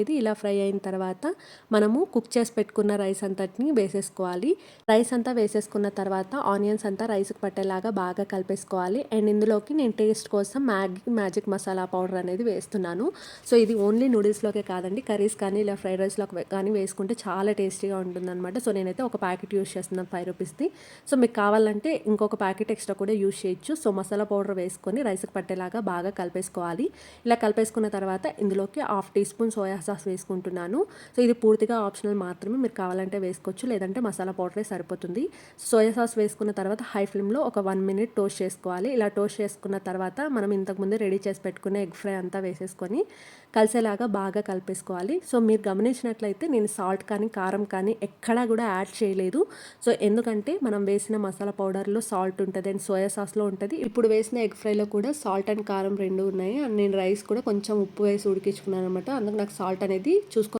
ఇది ఇలా ఫ్రై అయిన తర్వాత మనము కుక్ చేసి పెట్టుకున్న రైస్ అంతటిని వేసేసుకోవాలి. రైస్ అంతా వేసేసుకున్న తర్వాత ఆనియన్స్ అంతా రైస్కి పట్టేలాగా బాగా కలిపేసుకోవాలి. అండ్ ఇందులోకి నేను టేస్ట్ కోసం మ్యాజిక్ మసాలా పౌడర్ అనేది వేస్తున్నాను. సో ఇది ఓన్లీ నూడిల్స్లోకే కాదండి, కర్రీస్ కానీ ఇలా ఫ్రైడ్ రైస్లోకి కానీ వేసుకుంటే చాలా టేస్టీగా ఉంటుందన్నమాట. సో నేనైతే ఒక ప్యాకెట్ యూస్ చేస్తున్నాను 5 రూపీస్ది. సో మీకు కావాలంటే ఇంకొక ప్యాకెట్ ఎక్స్ట్రా కూడా యూస్ చేయొచ్చు. సో మసాలా పౌడర్ వేసుకొని రైస్కి పట్టేలాగా బాగా కలిపేసుకోవాలి. ఇలా కలిపేసుకున్న తర్వాత ఇందులోకి 1/2 టీ స్పూన్ సోయా సాస్ వేసుకుంటున్నాను. సో ఇది పూర్తిగా ఆప్షనల్ మాత్రమే, మీరు కావాలంటే వేసుకోవచ్చు, లేదంటే మసాలా పౌడరే సరిపోతుంది. సోయా సాస్ వేసుకున్న తర్వాత హై ఫ్లేమ్లో ఒక 1 మినిట్ టోస్ట్ చేసుకోవాలి. ఇలా టోస్ట్ చేసుకున్న తర్వాత మనం ఇంతకుముందే రెడీ చేసి పెట్టుకున్న ఎగ్ ఫ్రై అంతా వేసేసుకొని కలిసేలాగా బాగా కలిపేసుకోవాలి. సో మీరు గమనించినట్లయితే నేను సాల్ట్ కానీ కారం కానీ ఎక్కడా కూడా యాడ్ చేయలేదు. సో ఎందుకంటే మనం వేసిన మసాలా పౌడర్లో సాల్ట్ ఉంటుంది అండ్ సోయా సాస్లో ఉంటుంది. ఇప్పుడు వేసిన ఎగ్ ఫ్రైలో కూడా సాల్ట్ అండ్ కారం రెండు ఉన్నాయి. అండ్ నేను రైస్ కూడా కొంచెం ఉప్పు వేసి ఉడికించుకున్నాను అనమాట. అందుకు నాకు సాల్ట్ అనేది చూసుకొని